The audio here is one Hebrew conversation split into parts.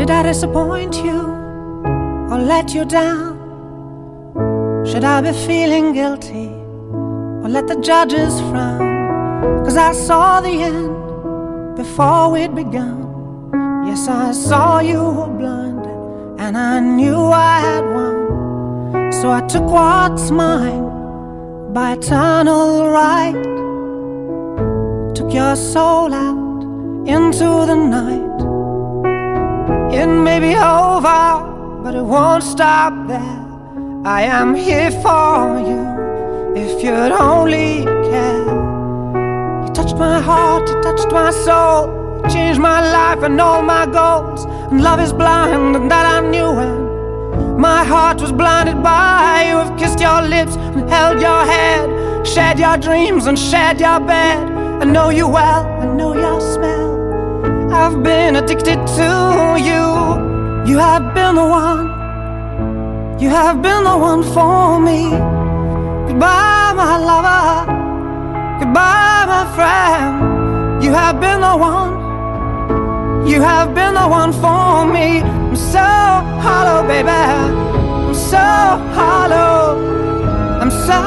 Did I disappoint you or let you down? Should I be feeling guilty or let the judges frown? 'Cause I saw the end before we'd begun. Yes, I saw you were blinded and I knew I had won. So I took what's mine by eternal right, took your soul out into the night. It may be over, but it won't stop there. I am here for you, if you'd only care. You touched my heart, you touched my soul, you changed my life and all my goals. And love is blind, and that I knew when my heart was blinded by you. Have kissed your lips and held your head, shared your dreams and shared your bed. I know you well, I know your smell. I've been addicted to you. You have been the one, you have been the one for me. Goodbye, my lover, goodbye, my friend. You have been the one, you have been the one for me. I'm so hollow, baby, I'm so hollow. I'm so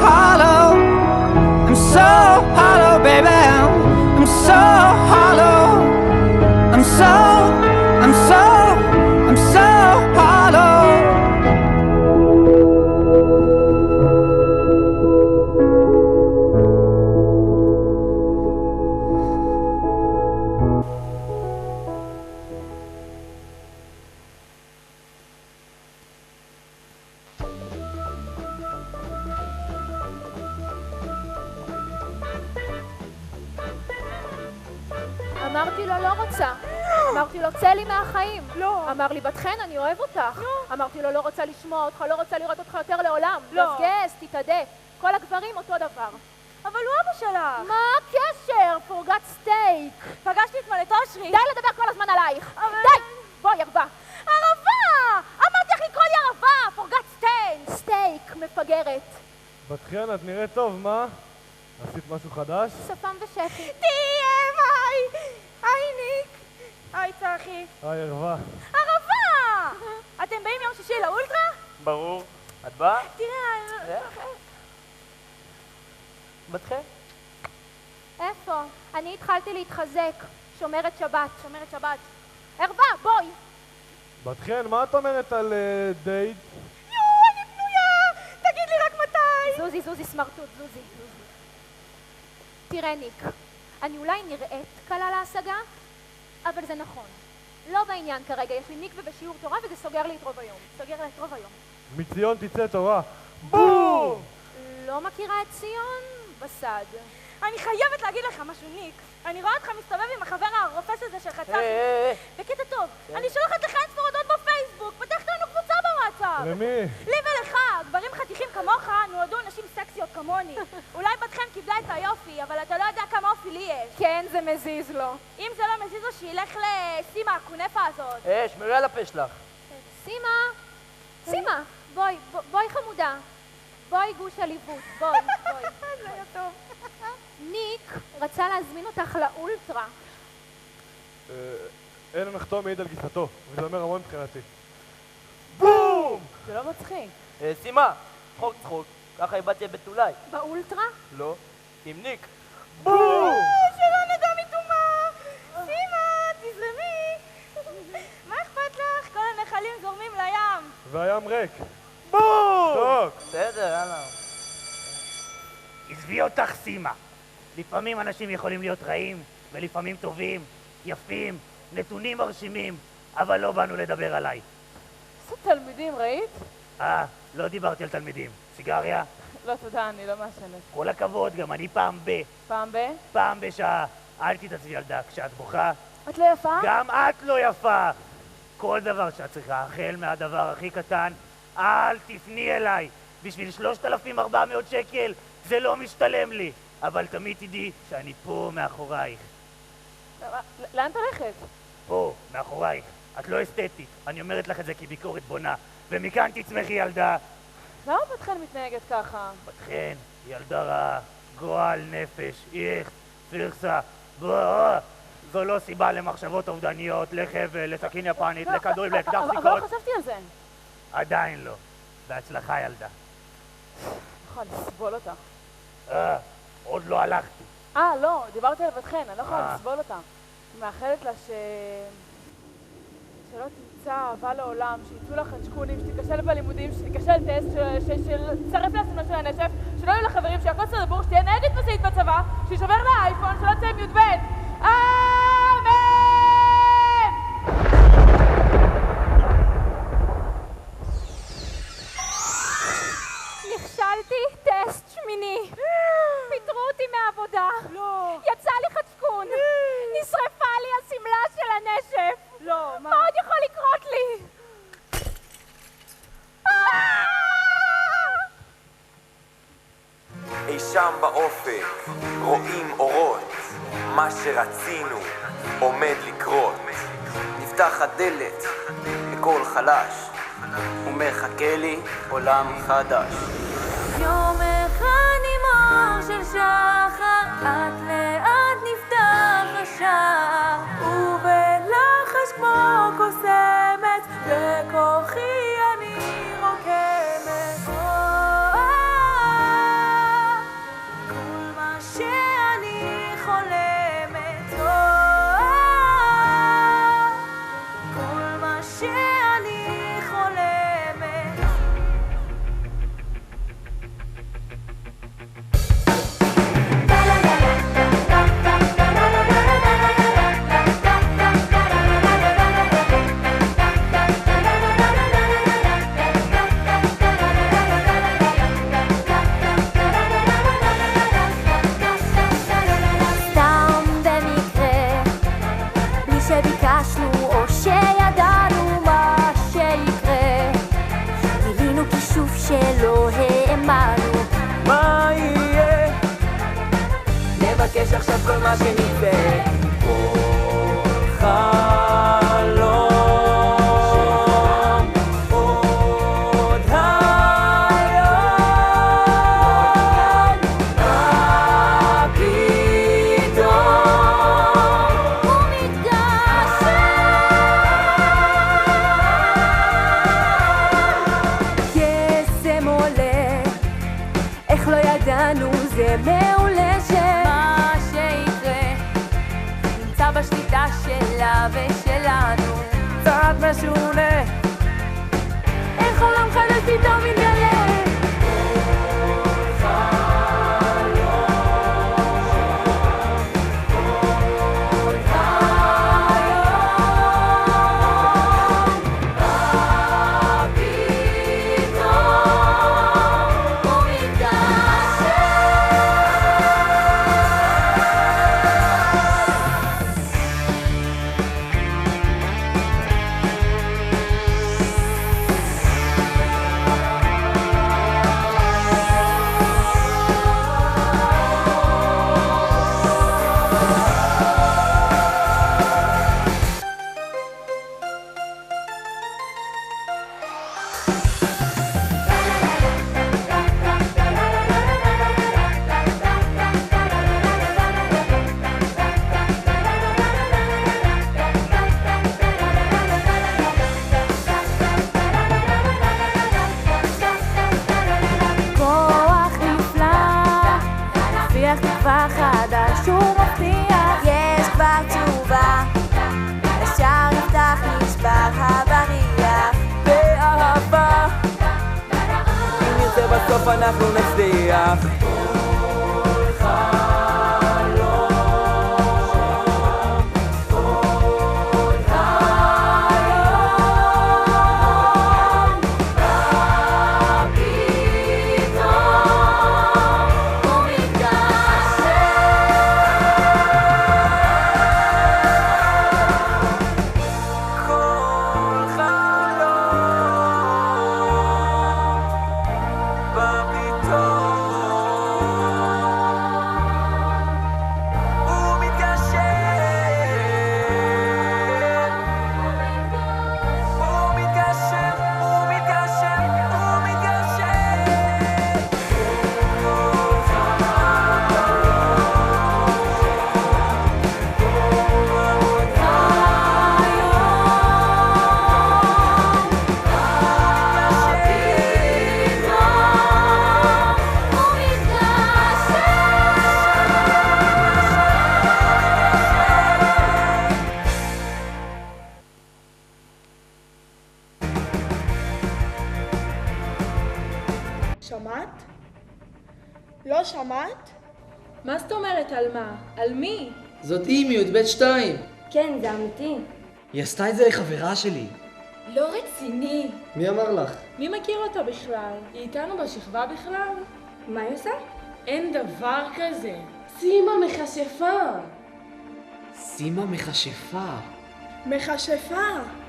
hollow. I'm so hollow, baby, I'm so hollow. I'm so hollow. אמרתי לו לא רוצה, אמרתי לו צא לי מהחיים. לא. אמר לי בת חן אני אוהב אותך. לא. אמרתי לו לא רוצה לשמוע אותך, לא רוצה לראות אותך יותר לעולם. לא. גס, תתעדה. כל הגברים אותו דבר. אבל הוא אבא שלך. מה הקשר? פורגת סטייק. פגשתי אתמול את אושרי. די לדבר כל הזמן עלייך. אבל... די! בואי ערווה. ערבה! אמרתי לך לקרוא לי ערבה! פורגת סטייק! סטייק, מפגרת. בת חן, את נראית טוב, מה? עשית משהו חדש? שפם ושפי. TMI! היי ניק! היי צחי! היי, ערווה. ערבה! אתם באים יום שישי לאולטרה? ברור. את באה? תראה... בת חן? איפה? אני התחלתי להתחזק. שומרת שבת. שומרת שבת. ערווה, בואי. בת חן, מה את אומרת על דייט? אני פנויה! תגיד לי רק מתי! זוזי, סמרטוט, זוזי. תראה ניק, אני אולי נראית קלה להשגה, אבל זה נכון. לא בעניין כרגע, יש לי מקווה ושיעור תורה וזה סוגר לי את רוב היום. סוגר לי את רוב היום. מציון תצא תורה. בום! לא מכירה את ציון? בסד. אני חייבת להגיד לך משהו, ניק. אני רואה אותך מסתובב עם החבר הרופס הזה שלך צחי. בקטע טוב. אני שולחת לך אינספור הודעות בפייסבוק. פתחת לנו קבוצה בוואטסאפ. למי? לי ולך. גברים חתיכים כמוך נועדו נשים סקסיות כמוני. אולי בת חן קיבלה את היופי, אבל אתה לא יודע כמה אופי לי יש. כן, זה מזיז לו. אם זה לא מזיז לו, שילך לסימה, הקונפה הזאת. שמרי על הפה שלך. סימה, בואי חמודה. בואי גוש הליוות, בואי. זה היה טוב. ניק רצה להזמין אותך לאולטרה. אין הנחתום מעיד על גיסתו, וזה אומר המון מבחינתי. בום! זה לא מצחיק. סימה, צחוק. ככה איבדתי את בתולי. באולטרה? לא. עם ניק. בום! שלא נדע מתומה. סימה, תזרמי. מה אכפת לך? כל הנחלים זורמים לים. והים ריק. בום! טוב. בסדר, יאללה. עזבי אותך סימה. לפעמים אנשים יכולים להיות רעים, ולפעמים טובים, יפים, נתונים מרשימים, אבל לא באנו לדבר עליי. איזה תלמידים, ראית? לא דיברתי על תלמידים. סיגריה? לא, תודה, אני לא מעשנת. כל הכבוד, גם אני פעם פעם בשעה. אל תתעצבי ילדה, כשאת בוכה, את לא יפה? גם את לא יפה. כל דבר שאת צריכה, החל מהדבר הכי קטן, אל תפני אליי. בשביל 3,400 שקל זה לא משתלם לי. אבל תמיד תדעי שאני פה מאחורייך. לאן את הולכת? פה, מאחורייך. את לא אסתטית. אני אומרת לך את זה כביקורת בונה. ומכאן תצמחי ילדה. למה בת חן מתנהגת ככה? בת חן, ילדה רעה, גועל נפש, איך, פרסה, בוא. זו לא סיבה למחשבות אובדניות, לחבל, לסכין יפנית, לכדורים, לאקדח אבל סיכות. לא חשבתי על זה. עדיין לא. בהצלחה, ילדה. יכול לסבול אותה. עוד לא הלכתי. לא, דיברתי על בת חן, אני לא יכולה לסבול אותה. אני מאחלת לה שלא תמצא אהבה לעולם, שיצאו לך חדשקונים, שתיכשל בלימודים, שתיכשל טסט, שתצטרף לעצמנו של הנשף, שלא יהיו לה חברים, שהכל סדר בור, שתהיה נהגת משאית בצבא, שישובר לה אייפון, שלא תצא עם י"ב. אמן! נכשלתי טסט שמיני. פיטרו אותי מהעבודה. לא. יצא לי חדשקון. נשרפה לי השמלה של הנשף. לא, מה עוד יכול לקרות לי? אי שם באופק רואים אורות, מה שרצינו עומד לקרות. נפתח הדלת לקול חלש ומחכה לי עולם חדש. יום אחד עם אור של שחר, לאט לאט נפתח השער, ובלחש כמו קוסמת, בכוחי אני רוקמת. כל מה שאני חולמת, כל מה שאני חולמת. סתם במקרה, בלי שביקשנו או שידענו מה שיקרה, גילינו כישוף שלא האמנו. מה יהיה? נבקש עכשיו כל מה שנצא. כל חלום עוד היום, מה פתאום הוא מתגשם. קסם עולה, איך לא ידענו, זה מעולה שמה שיקרה נמצא בשליטה שלה ושלנו. קצת משונה, איך עולם חדש פתאום מתגלה. כוח נפלא, מפיח תקווה חדש ומבטיח, יש כבר תשובה, ישר נפתח נשבר הבריח. באהבה, אם נרצה בסוף אנחנו נצליח. כל חלום לא שמעת? מה זאת אומרת על מה? על מי? זאת היא מי"ב 2. כן, זה אמיתי. היא עשתה את זה לחברה שלי. לא רציני. מי אמר לך? מי מכיר אותה בכלל? היא איתנו בשכבה בכלל? מה היא עושה? אין דבר כזה. סימה מכשפה. סימה מכשפה. מכשפה.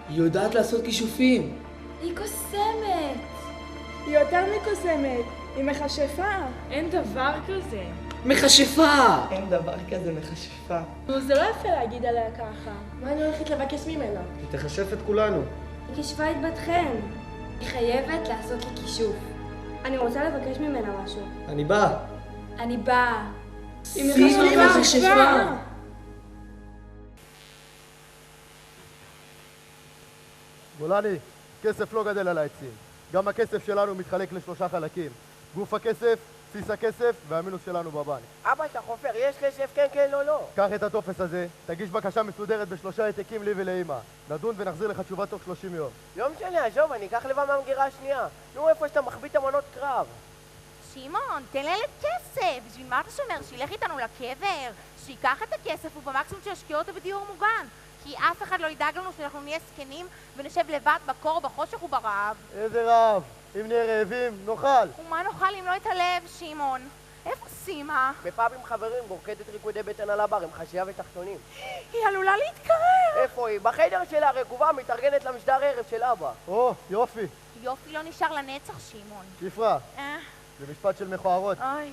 היא יודעת לעשות כישופים. היא קוסמת. היא יותר מקוסמת. היא מכשפה. אין דבר כזה. מכשפה! אין דבר כזה מכשפה. נו, זה לא יפה להגיד עליה ככה. מה אני הולכת לבקש ממנה? היא תכשף את כולנו. היא כישפה את בת חן. היא חייבת לעשות לי כישוף. אני רוצה לבקש ממנה משהו. אני בא. אני באה. סימה מכשפה. גולני, כסף לא גדל על העצים. גם הכסף שלנו מתחלק ל3 חלקים. גוף הכסף, בסיס הכסף והמינוס שלנו בבנק. אבא שלך, עופר, יש כסף? כן, כן, לא, לא. קח את הטופס הזה, תגיש בקשה מסודרת ב3 העתקים לי ולאמא. נדון ונחזיר לך תשובה תוך 30 יום. לא משנה, עזוב, אני אקח לבד מהמגירה השנייה. נו, איפה שאתה מחביא את המנות קרב? שמעון, תן לילד כסף. בשביל מה אתה שומר? שילך איתנו לקבר? שיקח את הכסף ובמקסימום שישקיע אותו בדיור מוגן. כי אף אחד לא ידאג לנו שאנחנו נהיה זקנים ונשב לבד בקור, בחושך וברעב. איזה רעב. אם נהיה רעבים, נאכל. ומה נאכל אם לא את הלב, שמעון? איפה סימה? בפאב עם חברים, רוקדת ריקודי בטן על הבר עם חשייה ותחתונים. היא עלולה להתקרר. איפה היא? בחדר שלה רקובה, מתארגנת למשדר ערב של אבא. או, יופי. יופי לא נשאר לנצח, שמעון. שפרה, זה משפט של מכוערות. אוי.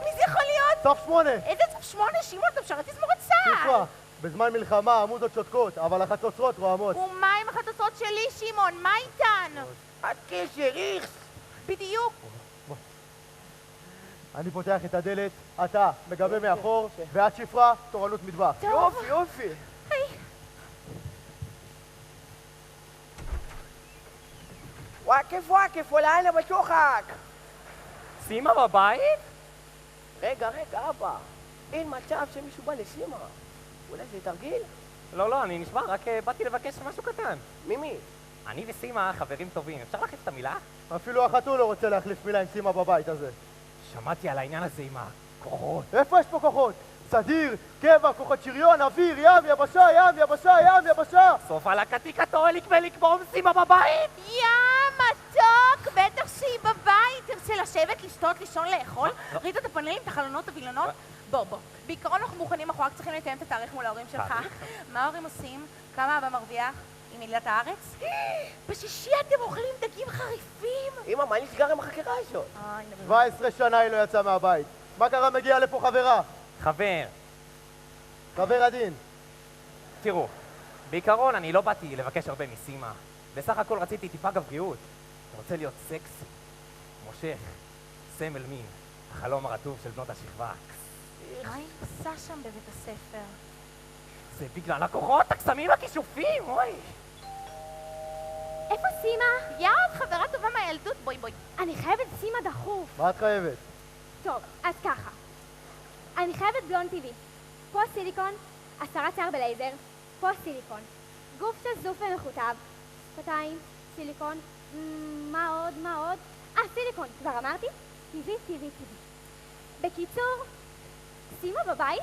מי זה יכול להיות? צף 8! איזה צף 8, שמעון? אתה משרת תזמורת צה"ל. שפרה, בזמן מלחמה המוזות שותקות, אבל החצוצרות רועמות. ומה עם החצוצרות שלי, שמעון? מה איתן? הקשר, איכס! בדיוק. אני פותח את הדלת, אתה מגבה מאחור, ואת שפרה, תורנות מטבח. יופי, יופי. וואקף וואקף, אולי אלה בשוחק. סימה בבית? רגע, אבא. אין מצב שמישהו בא לסימה. אולי זה תרגיל? לא, אני נשמע, רק באתי לבקש משהו קטן. ממי? אני וסימה חברים טובים, אפשר להחליף את המילה? אפילו החתול לא רוצה להחליף מילה עם סימה בבית הזה. שמעתי על העניין הזה עם הכוחות. איפה יש פה כוחות? סדיר, קבע, כוחות שריון, אוויר, ים, יבשה, ים, יבשה, ים, יבשה! סוף על הקטיקתו לקבור עם סימה בבית! יא מתוק! בטח שהיא בבית! תרצה לשבת, לשתות, לישון, לאכול? ראית את הפאנלים, את החלונות, הווילונות? בוא. בעיקרון אנחנו מוכנים, אנחנו רק צריכים לתאם את התאריך מול ההורים שלך. מה ההורים עושים? כמה אבא מרוויח? עם מילת הארץ? בשישי אתם אוכלים דגים חריפים? אמא, מה נסגר עם החקירה הזאת? 17 שנה היא לא יצאה מהבית. מה קרה מגיעה לפה חברה? חבר הדין. תראו, בעיקרון אני לא באתי לבקש הרבה מסימה. בסך הכל רציתי טיפה גבריות. אני רוצה להיות סקסי, מושך, סמל מין, החלום הרטוב של בנות השכבה. מה היא עושה שם בבית הספר? זה בגלל הכוחות, הקסמים, הכישופים, אוי! איפה סימה? יאב, חברה טובה מהילדות, בואי. אני חייבת סימה דחוף. מה את חייבת? טוב, אז ככה. אני חייבת בלון טבעי. פה סיליקון, 10 שיער בלייזר, פה סיליקון. גוף שזוף ומכותב, שפתיים, סיליקון, מה עוד? סיליקון, כבר אמרתי? טבעי. בקיצור, סימה בבית?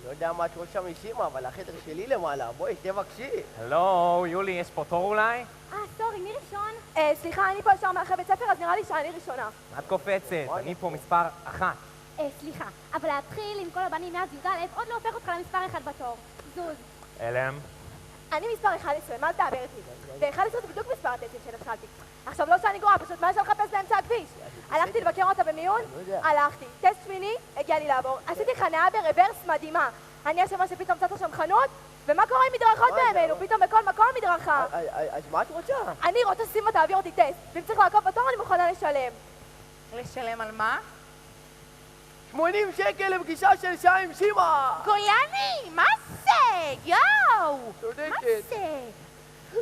לא יודע מה את רוצה מסימה, אבל החדר שלי למעלה, בואי, תבקשי. הלו, יולי, יש פה תור אולי? סורי, מי ראשון? סליחה, אני פה ישר מאחרי בית ספר, אז נראה לי שאני ראשונה. את קופצת, אני פה מספר 1. סליחה, אבל להתחיל עם כל הבנים מאז י"א עוד לא הופך אותך למספר 1 בתור. זוז. אלם. אני מספר 11, מה תדבר איתי? ו-11 זה בדיוק מספר הטסטים שהתחלתי. עכשיו, לא שאני גרועה, פשוט מה יש לחפש באמצע הכביש? הלכתי לבקר אותה במיון? הלכתי. טסט שמיני, הגיע לי לעבור. עשיתי חניה ברוורס מדהימה. אני אשמה שפתאום צצה שם חנות, ומה קורה עם מדרכות בימינו? פתאום בכל מקום מדרכה. אז מה את רוצה? אני רוצה סימה תעביר אותי טסט, ואם צריך לעקוב בתור אני מוכנה לשלם. לשלם על מה? 80 שקל לפגישה של שעה עם סימה! גולני, מה זה? יואו! מה צודקת. זה?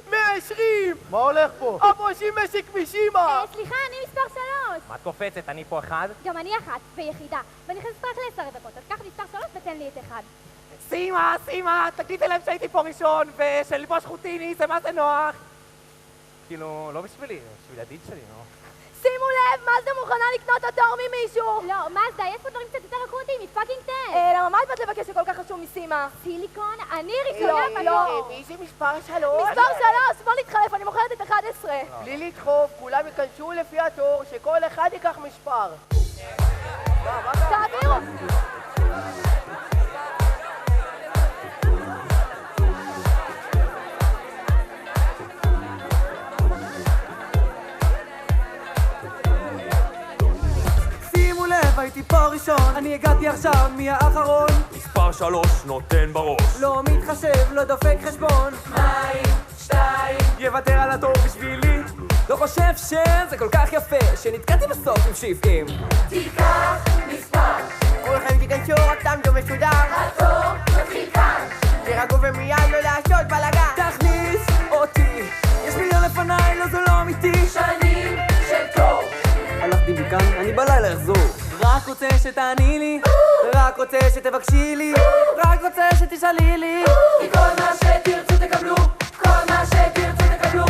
120! מה הולך פה? אבא עושים משק מסימה! סליחה, אני מספר 3. מה את קופצת? אני פה 1. גם אני 1, ויחידה. ואני נכנסת רק ל10 דקות, אז קח מספר 3 ותן לי את 1. סימה, תגידי להם שהייתי פה ראשון, ושלבוש חוטיני, זה מה זה נוח. כאילו, לא בשבילי, בשביל הדיד שלי, נו. שימו לב, מזדה מוכנה לקנות התור ממישהו! לא, מזדה, יש פה דברים קצת יותר אקוטיים, היא פאקינג 10! למה מה את באת לבקש שכל כך חשוב מסימה? סיליקון? אני ראשונה לא. מי זה מספר 3? מספר 3, בוא נתחלף, אני מוכרת את 11. בלי לדחוף, כולם ייכנסו לפי התור, שכל אחד ייקח מספר. תעבירו! שימו לב, הייתי פה ראשון, אני הגעתי עכשיו, מי האחרון? מספר 3 נותן בראש, לא מתחשב, לא דופק חשבון. 2 יוותר על התור בשבילי. לא חושב שזה כל כך יפה, שנתקעתי בסוף עם 70. תיקח מספר, כולכם תיכנסו, רקטנדו מסודר. התור מתחיל כאן, תירגעו ומיד לא לעשות בלגן. תכניס אותי, יש מיליון לפניי, לא זו לא אמיתי. שנים של תור, הלכתי מכאן, אני בלילה אחזור. רק רוצה שתעני לי, רק רוצה שתבקשי לי, רק רוצה שתשאלי לי. כי כל מה שתרצו תקבלו, כל מה שתרצו תקבלו.